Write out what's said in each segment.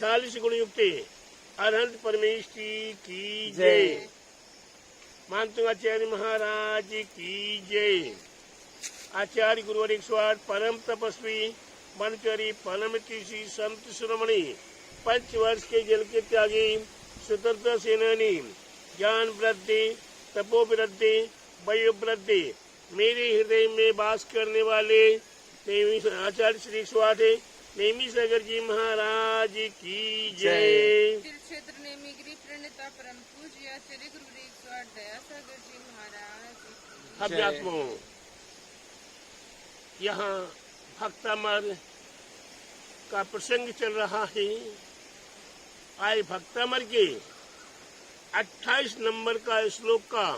46 गुण युक्त अरहंत परमेश्वरी की जय। मानतुंग आचार्य महाराज की जय। आचार्य गुरुवर 108 परम तपस्वी बनचरी परम ऋषि संत शिरोमणि 5 वर्ष के जल के त्यागी स्वतंत्र सेनानी ज्ञान वृद्धि तपो वृद्धि वयो वृद्धि मेरे हृदय में वास करने वाले आचार्य श्री 108 नेमी सागर जी महाराज की जय। क्षेत्र नेमीगिरी प्रणेता परम पूज्य आचार्य गुरु 108 दया सागर जी महाराज। अध्यात्मों यहाँ भक्तामर का प्रसंग चल रहा है। आज भक्तामर के 28 नंबर का श्लोक का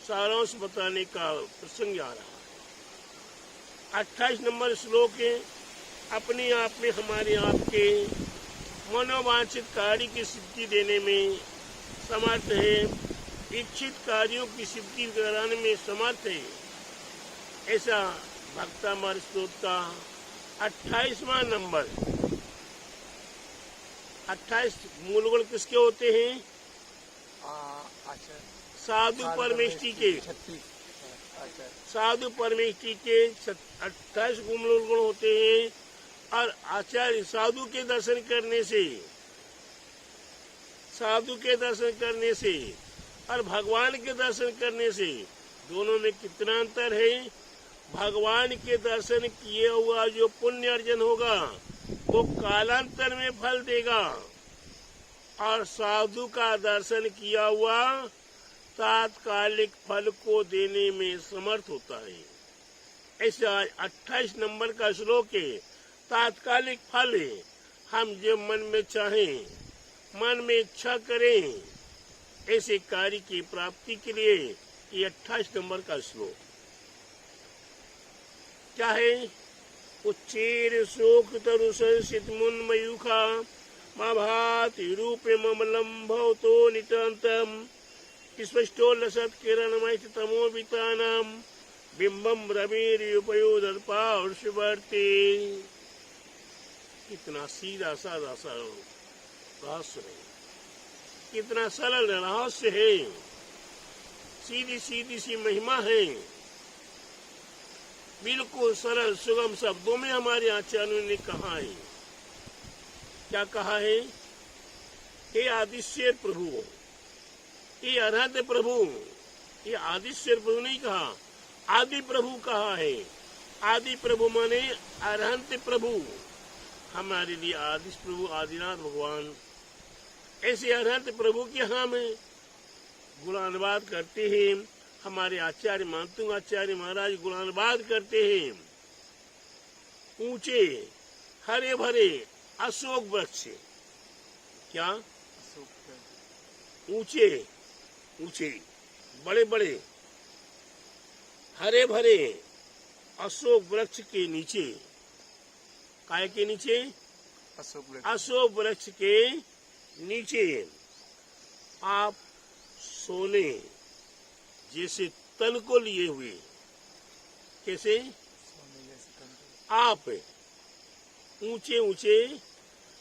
सारांश बताने का प्रसंग आ रहा है। 28 नंबर श्लोक अपने आप में हमारे आपके मनोवांछित कार्य की सिद्धि देने में समर्थ है, इच्छित कार्यों की सिद्धि कराने में समर्थ है। ऐसा भक्तामर श्लोक का 28वां नंबर। 28 मूलगुण किसके होते हैं? साधु परमेष्टि के। साधु परमेष्टि के 28 मूलगुण होते हैं। और आचार्य साधु के दर्शन करने से और भगवान के दर्शन करने से दोनों में कितना अंतर है? भगवान के दर्शन किए हुआ जो पुण्य अर्जन होगा वो कालांतर में फल देगा, और साधु का दर्शन किया हुआ तात्कालिक फल को देने में समर्थ होता है। ऐसा 28 नंबर का श्लोक है। तात्कालिक फल है। हम जो मन में चाहें, मन में इच्छा करें, ऐसे कार्य की प्राप्ति के लिए ये 28 नंबर का श्लोक क्या है? उच्चेर शोक तरु संसित मुन मयूखा मा भाति रूपे ममलम भवतो नितांतम स्पष्टो लसत किरणमय तमो वितानाम बिंबम रविर्युपयो दर्पावर्षवर्ती। कितना सीधा साधा सरल रहस्य है, कितना सरल रहस्य है, सीधी सीधी सी महिमा है। बिल्कुल सरल सुगम शब्दों में हमारे आचार्यों ने कहा है। क्या कहा है? हे आदिश्वर प्रभु, ये अरहत प्रभु, ये आदिश्वर प्रभु नहीं कहा, आदि प्रभु कहा है। आदि प्रभु माने अरहंत प्रभु, हमारे लिए आदि प्रभु आदिनाथ भगवान। ऐसे अरहंत प्रभु के हम गुणानुवाद करते हैं। हमारे आचार्य मानतुंग आचार्य महाराज गुणानुवाद करते हैं। ऊंचे हरे भरे अशोक वृक्ष, क्या ऊंचे ऊंचे बड़े बड़े हरे भरे अशोक वृक्ष के नीचे, काय के नीचे? अशोक वृक्ष के नीचे आप सोने जैसे तन को लिए हुए, कैसे? आप ऊंचे ऊंचे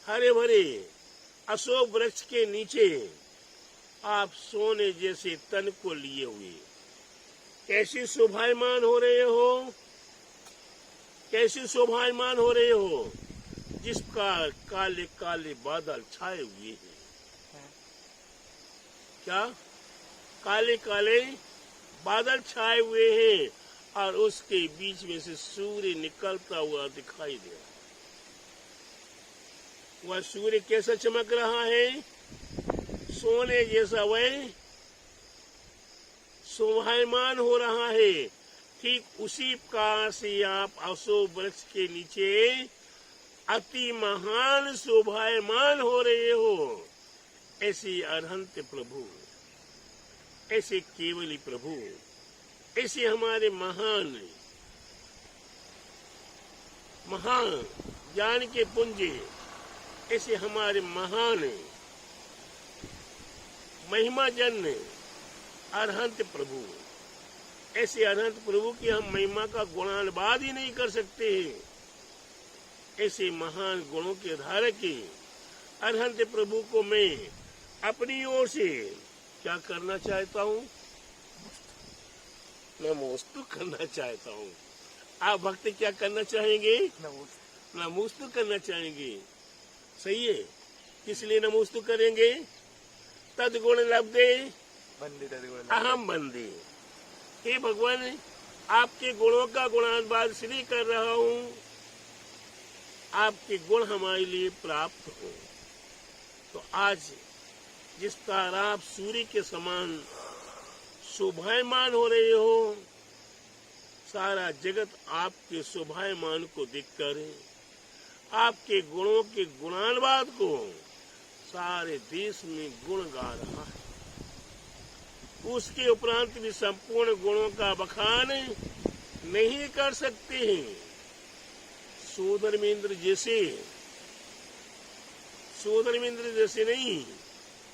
हरे भरे अशोक वृक्ष के नीचे आप सोने जैसे तन को लिए हुए कैसे शोभायमान हो रहे हो? कैसे शोभायमान हो रहे हो? जिसका काले काले बादल छाए हुए हैं। क्या? काले काले बादल छाए हुए हैं और उसके बीच में से सूर्य निकलता हुआ दिखाई दे रहा है। वह सूर्य कैसा चमक रहा है? सोने जैसा वह शोभायमान हो रहा है। ठीक उसी प्रकार से आप अशोक वृक्ष के नीचे अति महान शोभायमान हो रहे हो। ऐसे अरहंत प्रभु, ऐसे केवली प्रभु, ऐसे हमारे महान महान ज्ञान के पुंज, ऐसे हमारे महान महिमा जन अरहंत प्रभु, ऐसे अरहंत प्रभु की हम महिमा का गुणानुवाद ही नहीं कर सकते हैं। ऐसे महान गुणों के धारक के अरहंत प्रभु को मैं अपनी ओर से क्या करना चाहता हूँ? नमोस्तु करना चाहता हूँ। आप भक्त क्या करना चाहेंगे? नमोस्तु करना चाहेंगे। सही है। किस लिए नमोस्तु करेंगे? तद्गुण लब्धे अहम बंदे। हे भगवान, आपके गुणों का गुणानुवाद इसलिए कर रहा हूँ, आपके गुण हमारे लिए प्राप्त हो। तो आज जिस तरह आप सूर्य के समान शोभायमान हो रहे हो, सारा जगत आपके शोभायमान को देखकर आपके गुणों के गुणानुवाद को सारे देश में गुण गा रहा है। उसके उपरांत भी संपूर्ण गुणों का बखान नहीं कर सकते हैं। सोधर्मेंद्र जैसे नहीं,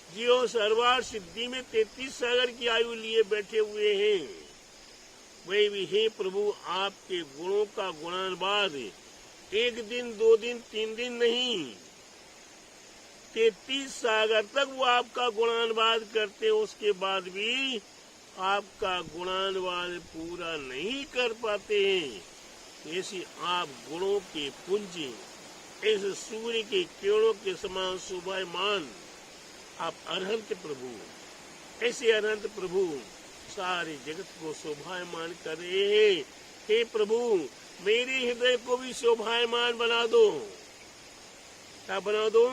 जो सर्वार सिद्धि में 33 सागर की आयु लिए बैठे हुए हैं, वे भी हे प्रभु आपके गुणों का गुणानुवाद 1 दिन 2 दिन 3 दिन नहीं, 33 सागर तक वो आपका गुणानुवाद करते, उसके बाद भी आपका गुणानुवाद पूरा नहीं कर पाते हैं। ऐसी आप गुणों के पुंज, ऐसे सूर्य के किरणों के समान शोभायमान आप अरहंत प्रभु, ऐसे अरहंत प्रभु सारे जगत को शोभायमान कर रहे हैं। हे प्रभु, मेरे हृदय को भी शोभायमान बना दो। क्या बना दो?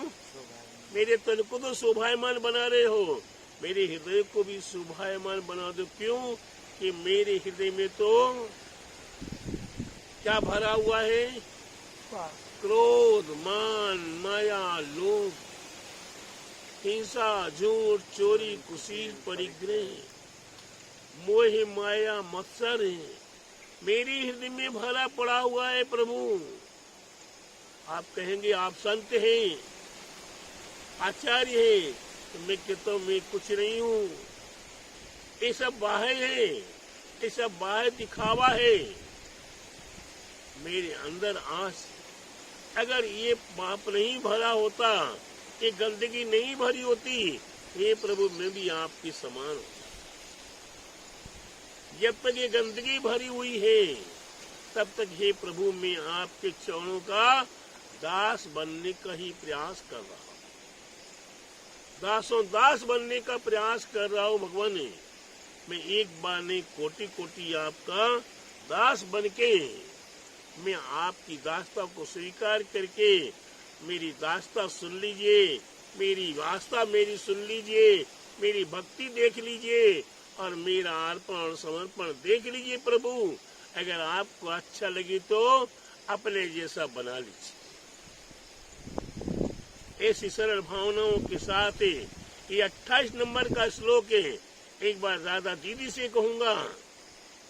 मेरे तन को तो शोभायमान बना रहे हो, मेरे हृदय को भी शोभायमान बना दो। क्यों? कि मेरे हृदय में तो क्या भरा हुआ है? क्रोध, मान, माया, लोभ, हिंसा, झूठ, चोरी, कुशील, परिग्रह, मोह, माया, मत्सर है, मेरे हृदय में भरा पड़ा हुआ है। प्रभु, आप कहेंगे आप संत हैं, आचार्य है, तो मैं कहता हूँ मैं कुछ नहीं हूँ। ये सब बाह्य है, ये सब बाह्य दिखावा है। मेरे अंदर आस, अगर ये पाप नहीं भरा होता, ये गंदगी नहीं भरी होती, हे प्रभु मैं भी आपके समान होता। जब तक ये गंदगी भरी हुई है, तब तक हे प्रभु मैं आपके चरणों का दास बनने का ही प्रयास कर रहा हूँ। दासों दास बनने का प्रयास कर रहा हूँ। भगवान, मैं एक बार नहीं कोटि कोटि आपका दास बनके, मैं आपकी दासता को स्वीकार करके, मेरी दासता सुन लीजिए, मेरी वास्ता मेरी सुन लीजिए, मेरी भक्ति देख लीजिए और मेरा अर्पण और समर्पण देख लीजिए। प्रभु, अगर आपको अच्छा लगे तो अपने जैसा बना लीजिए। ऐसी सरल भावनाओं के साथ ये 28 नंबर का श्लोक है। एक बार राधा दीदी से कहूंगा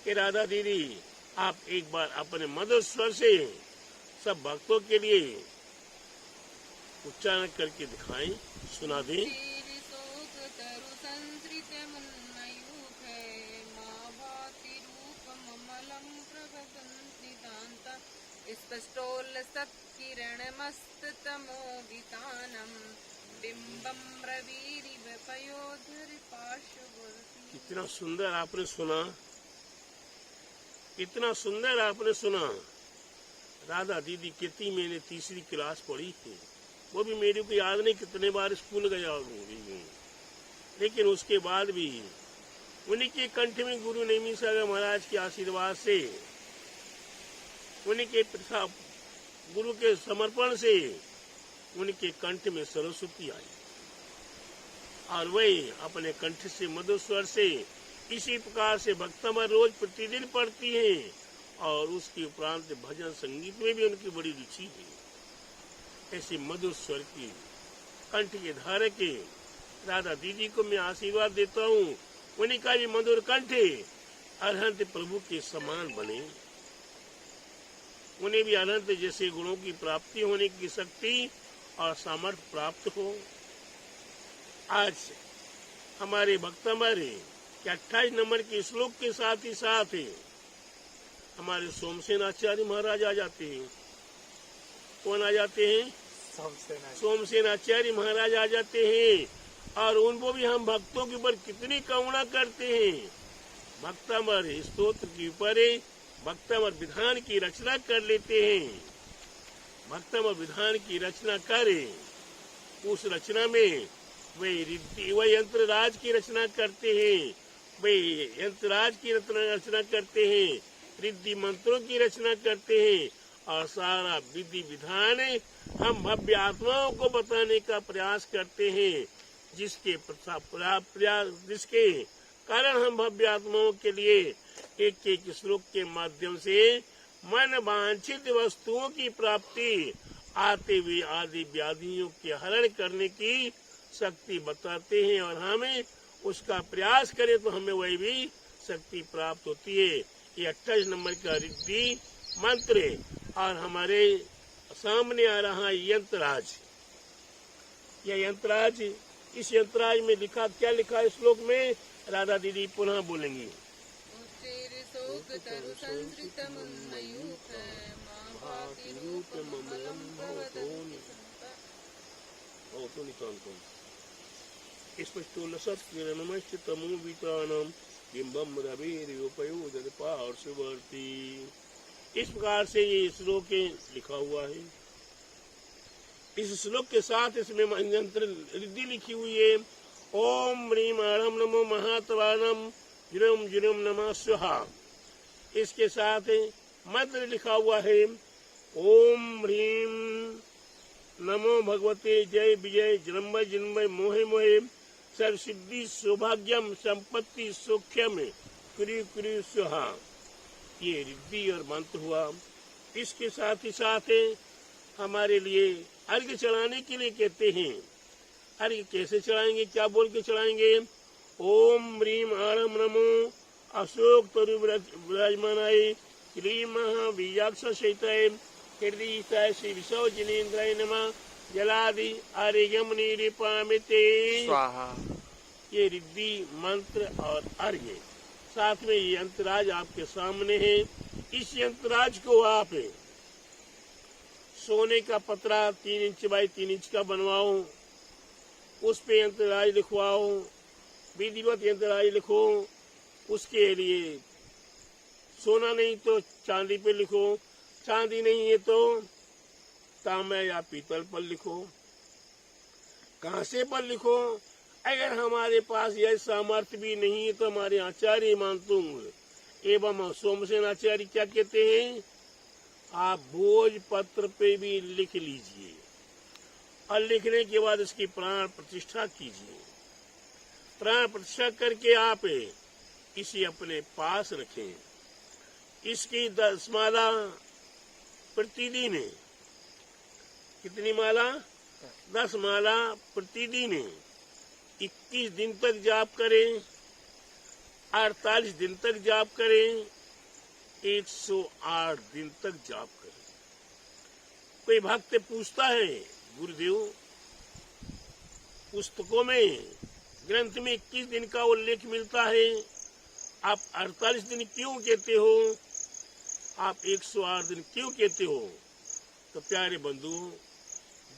कि राधा दीदी, आप एक बार अपने मधुर स्वर से सब भक्तों के लिए उच्चारण करके दिखाएं, सुना दें। कितना सुंदर आपने सुना, कितना सुंदर आपने सुना। राधा दीदी कितनी मैंने तीसरी क्लास पढ़ी थी, वो भी मेरे को याद नहीं कितने बार स्कूल गया हूँ, लेकिन उसके बाद भी उन्हीं के कंठ में गुरु नेमी सागर महाराज के आशीर्वाद से, उन्हीं के गुरु के समर्पण से उनके कंठ में सरस्वती आई और वही अपने कंठ से मधुर स्वर से इसी प्रकार से भक्तमर रोज प्रतिदिन पढ़ती हैं और उसके उपरांत भजन संगीत में भी उनकी बड़ी रुचि है। ऐसे मधुर स्वर की कंठ के धारक के राधा दीदी को मैं आशीर्वाद देता हूँ, उन्हीं का भी मधुर कंठ अरहंत प्रभु के समान बने, उन्हें भी अनंत जैसे गुणों की प्राप्ति होने की शक्ति और सामर्थ्य प्राप्त हो। आज हमारे भक्तमर के 28 नंबर के श्लोक के साथ ही साथ हमारे सोमसेन आचार्य महाराज आ जाते हैं। कौन आ जाते हैं? सोमसेन आचार्य महाराज आ जाते हैं, और उनको भी हम भक्तों के ऊपर कितनी करुणा करते हैं। भक्तामर स्तोत्र के ऊपर भक्तामर विधान की रचना कर लेते हैं। भक्तामर विधान की रचना करे, उस रचना में वे यंत्र राज की रचना करते हैं, वे यंत्र राज की रचना करते हैं, रिद्धि मंत्रों की रचना करते हैं, और सारा विधि विधान हम भव्य आत्माओं को बताने का प्रयास करते हैं, जिसके कारण हम भव्य आत्माओं के लिए एक एक श्लोक के माध्यम से मन वांछित वस्तुओं की प्राप्ति, आते हुए आदि व्याधियों के हरण करने की शक्ति बताते हैं, और हमें उसका प्रयास करें तो हमें वही भी शक्ति प्राप्त होती है। ये 28 नंबर का रिद्धि मंत्र है, और हमारे सामने आ रहा यंत्रराज। यह यंत्रराज, इस यंत्रराज में लिखा, क्या लिखा है श्लोक में? राधा दीदी पुनः बोलेंगी। इस प्रकार से ये श्लोक लिखा हुआ है। इस श्लोक के साथ इसमें मंत्र रिद्धि लिखी हुई है। ओम ह्रीम आरम नमो महात्वानम जुरम जुरम नमः स्वाहा। इसके साथ मंत्र लिखा हुआ है। ओम ह्रीम नमो भगवते जय विजय जन्मय जन्मय मोहे मोहे सर्व सिद्धि सौभाग्यम संपत्ति सौख्यम कुरु कुरु स्वाहा। ये रिद्धि और मंत्र हुआ। इसके साथ ही साथ हमारे लिए अर्घ्य चढ़ाने के लिए कहते हैं। अर्घ्य कैसे चढ़ाएंगे, क्या बोल के चढ़ाएंगे? ओम ह्रीम आरम नमो अशोक तरु विराजमानाय क्लीं महाबीजाक्ष सहिताय हृदयिताय श्री विशव जिनेन्द्राय नमः जलादि आर्यम निरिपामिते स्वाहा। ये रिद्धि मंत्र और अर्घ्य, साथ में ये यंत्रराज आपके सामने है। इस यंत्रराज को आप सोने का पतरा 3 इंच बाई 3 इंच का बनवाओ, उस पे यंत्रराज लिखवाओ, विधिवत यंत्रराज लिखो। उसके लिए सोना नहीं तो चांदी पे लिखो, चांदी नहीं है तो तांबा या पीतल पर लिखो, कांसे पर लिखो। अगर हमारे पास यह सामर्थ्य भी नहीं है तो हमारे आचार्य मानतुंग एवं सोमसेन आचार्य क्या कहते हैं? आप भोज पत्र पे भी लिख लीजिए, और लिखने के बाद इसकी प्राण प्रतिष्ठा कीजिए। प्राण प्रतिष्ठा करके आप इसे अपने पास रखें। इसकी 10 माला प्रतिदिन, कितनी माला? 10 माला प्रतिदिन 21 दिन तक जाप करें, 48 दिन तक जाप करें, 108 दिन तक जाप करें। कोई भक्त पूछता है, गुरुदेव पुस्तकों में ग्रंथ में 21 दिन का उल्लेख मिलता है, आप 48 दिन क्यों कहते हो? आप 108 दिन क्यों कहते हो? तो प्यारे बंधु,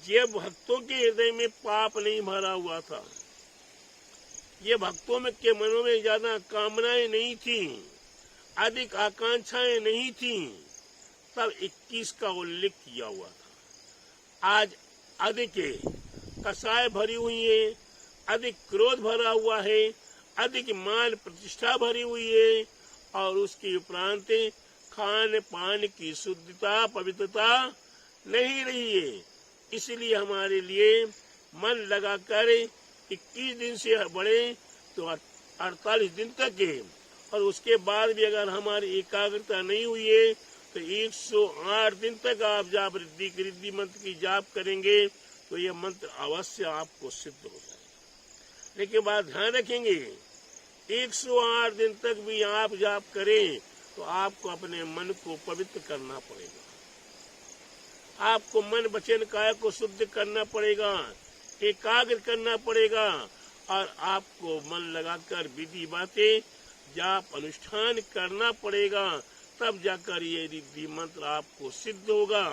ये भक्तों के हृदय में पाप नहीं भरा हुआ था, ये भक्तों में के मनों में ज्यादा कामनाएं नहीं थी, अधिक आकांक्षाएं नहीं थी, तब 21 का उल्लेख किया हुआ था। आज अधिक कसाय भरी हुई है, अधिक क्रोध भरा हुआ है, अधिक मान प्रतिष्ठा भरी हुई है, और उसके उपरांत खान पान की शुद्धता पवित्रता नहीं रही है। इसलिए हमारे लिए मन लगाकर 21 दिन से बढ़े तो 48 दिन तक है, और उसके बाद भी अगर हमारी एकाग्रता नहीं हुई है तो 108 दिन तक आप जाप रिद्धि मंत्र की जाप करेंगे तो यह मंत्र अवश्य आपको सिद्ध हो जाएगा। लेकिन बात ध्यान रखेंगे, 108 दिन तक भी आप जाप करें तो आपको अपने मन को पवित्र करना पड़ेगा, आपको मन वचन काया को शुद्ध करना पड़ेगा, एकाग्र करना पड़ेगा, और आपको मन लगाकर विधि बातें जाप अनुष्ठान करना पड़ेगा। तब जाकर ये रिद्धि मंत्र आपको सिद्ध होगा।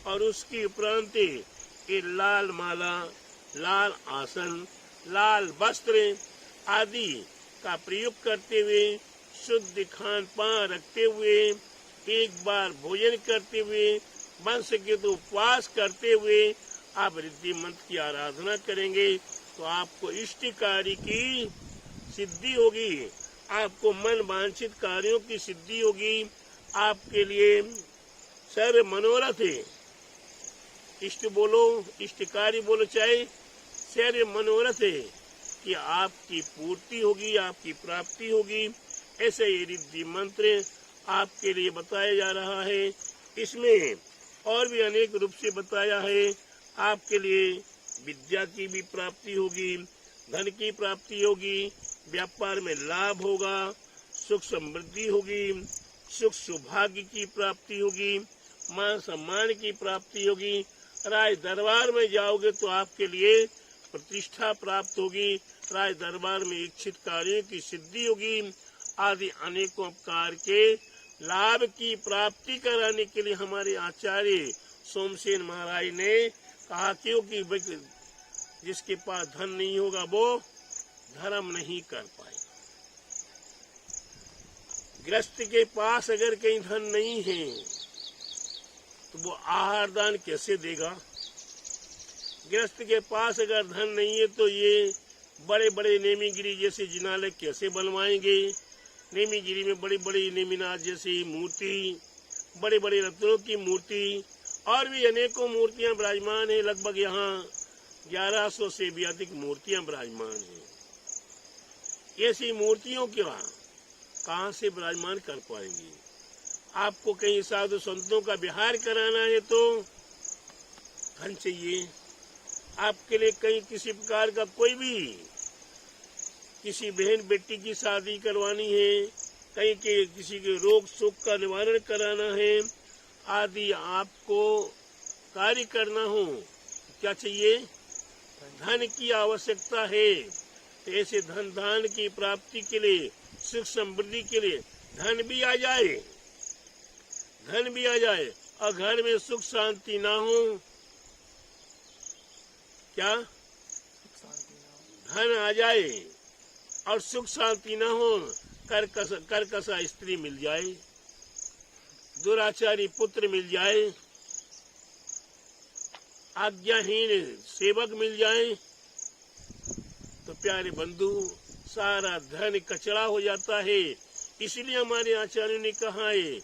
और उसकी उपरांत ये लाल माला, लाल आसन, लाल वस्त्र आदि का प्रयोग करते हुए, शुद्ध खान पान रखते हुए, एक बार भोजन करते हुए, बन सके तो उपवास करते हुए आप रिद्धि मंत्र की आराधना करेंगे तो आपको इष्ट कार्य की सिद्धि होगी, आपको मन वांछित कार्यों की सिद्धि होगी। आपके लिए सर्व मनोरथ है, इष्ट बोलो, इष्ट कार्य बोलो, चाहे सर्व मनोरथ है कि आपकी पूर्ति होगी, आपकी प्राप्ति होगी। ऐसे ये रिद्धि मंत्र आपके लिए बताया जा रहा है। इसमें और भी अनेक रूप से बताया है। आपके लिए विद्या की भी प्राप्ति होगी, धन की प्राप्ति होगी, व्यापार में लाभ होगा, सुख समृद्धि होगी, सुख सौभाग्य की प्राप्ति होगी, मान सम्मान की प्राप्ति होगी। राज दरबार में जाओगे तो आपके लिए प्रतिष्ठा प्राप्त होगी, राज दरबार में इच्छित कार्यों की सिद्धि होगी आदि अनेकों प्रकार के लाभ की प्राप्ति कराने के लिए हमारे आचार्य सोमसेन महाराज ने कहा, क्योंकि जिसके पास धन नहीं होगा वो धर्म नहीं कर पाएगा। गृहस्थ के पास अगर कहीं धन नहीं है तो वो आहार दान कैसे देगा? गृहस्थ के पास अगर धन नहीं है तो ये बड़े बड़े नेमीगिरी जैसे जिनालय कैसे बनवाएंगे? नेमीगिरी में बड़ी बड़ी नेमिनाथ जैसी मूर्ति, बड़े बड़े रत्नों की मूर्ति और भी अनेकों मूर्तियां विराजमान है। लगभग यहाँ 1100 से भी अधिक मूर्तियां विराजमान हैं। ऐसी मूर्तियों के कहाँ से विराजमान कर पाएंगे? आपको कहीं साधु संतों का विहार कराना है तो धन चाहिए। आपके लिए कहीं किसी प्रकार का कोई भी किसी बहन बेटी की शादी करवानी है, कहीं के किसी के रोग शोक का निवारण कराना है आदि आपको कार्य करना हो, क्या चाहिए? धन की आवश्यकता है। तो ऐसे धन दान की प्राप्ति के लिए, सुख समृद्धि के लिए धन भी आ जाए, धन भी आ जाए और घर में सुख शांति ना हो, क्या धन आ जाए और सुख शांति ना हो, कर्कशा स्त्री मिल जाए, दुराचारी पुत्र मिल जाए, आज्ञाहीन सेवक मिल जाए तो प्यारे बंधु सारा धन कचरा हो जाता है। इसलिए हमारे आचार्यों ने कहा है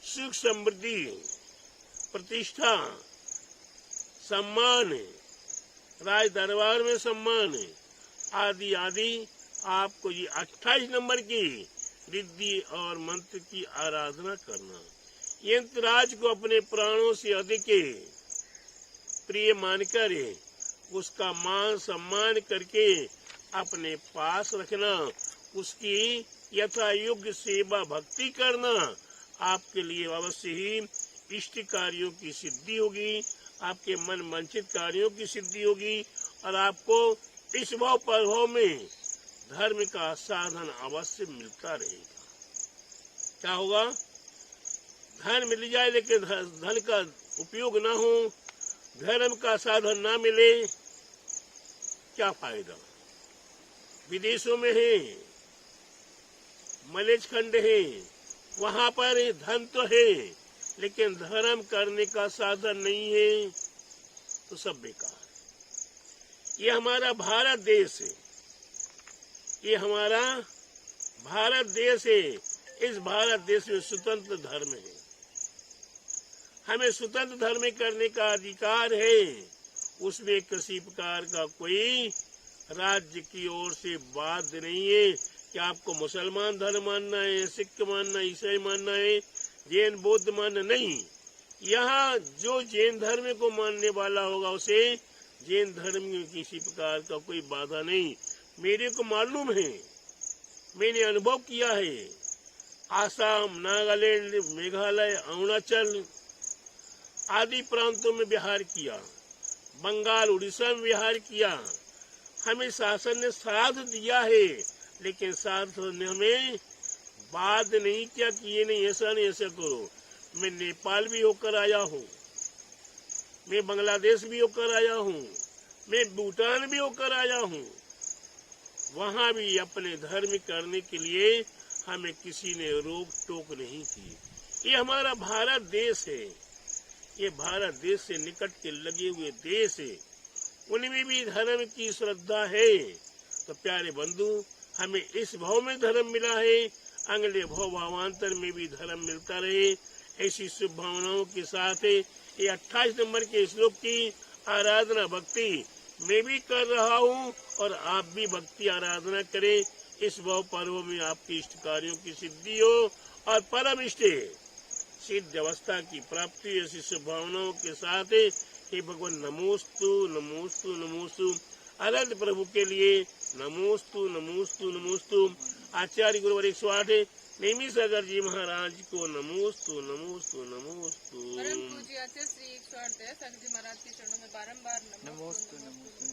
सुख समृद्धि, प्रतिष्ठा, सम्मान, राज दरबार में सम्मान आदि आदि आपको ये 28 नंबर की रिद्धि और मंत्र की आराधना करना। यंत्रराज को अपने प्राणों से अधिक प्रिय मानकर उसका मान सम्मान करके अपने पास रखना, उसकी यथा योग्य सेवा भक्ति करना आपके लिए अवश्य ही इष्ट कार्यों की सिद्धि होगी, आपके मन वांछित कार्यों की सिद्धि होगी और आपको इस भाव प्रभाव में धर्म का साधन अवश्य मिलता रहेगा। क्या होगा? धन मिल जाए लेकिन धन का उपयोग ना हो, धर्म का साधन ना मिले, क्या फायदा? विदेशों में है, मलेच खंड है, वहां पर धन तो है लेकिन धर्म करने का साधन नहीं है तो सब बेकार। ये हमारा भारत देश है, ये हमारा भारत देश है। इस भारत देश में स्वतंत्र धर्म है, हमें स्वतंत्र धर्म करने का अधिकार है। उसमें किसी प्रकार का कोई राज्य की ओर से बाध्य नहीं है कि आपको मुसलमान धर्म मानना है, सिख मानना, ईसाई मानना है, जैन बौद्ध मानना नहीं। यहाँ जो जैन धर्म को मानने वाला होगा उसे जैन धर्म में किसी प्रकार का कोई बाधा नहीं। मेरे को मालूम है, मैंने अनुभव किया है। आसाम, नागालैंड, मेघालय, अरुणाचल आदि प्रांतों में विहार किया, बंगाल, उड़ीसा में विहार किया। हमें शासन ने साथ दिया है लेकिन शासन ने हमें बात नहीं किया कि ये नहीं, ऐसा नहीं, ऐसा करो। मैं नेपाल भी होकर आया हूँ, मैं बांग्लादेश भी होकर आया हूँ, मैं भूटान भी होकर आया हूँ। वहाँ भी अपने धर्म करने के लिए हमें किसी ने रोक टोक नहीं की। ये हमारा भारत देश है, ये भारत देश से निकट के लगे हुए देश है, उनमें भी धर्म की श्रद्धा है। तो प्यारे बंधु, हमें इस भाव में धर्म मिला है, अगले भावांतर में भी धर्म मिलता रहे। ऐसी शुभ भावनाओं के साथ ये 28 नंबर के श्लोक की आराधना भक्ति मैं भी कर रहा हूँ और आप भी भक्ति आराधना करें। इस भाव पर्व में आपकी इष्ट कार्यों की सिद्धि हो और परम इष्ट सिद्ध अवस्था की प्राप्ति ऐसी शुभ भावनाओं के साथ हे भगवान नमोस्तु नमोस्तु नमोस्तु। अनंत प्रभु के लिए नमोस्तु नमोस्तु नमोस्तु। आचार्य गुरुवर 108 नेमी सागर जी महाराज को नमोस्तु नमोस्तु नमोस्तु। परम पूज्य आचार्य श्री 108 दया सागर जी महाराज के चरणों में बारंबार नमोस्तु नमोस्तु।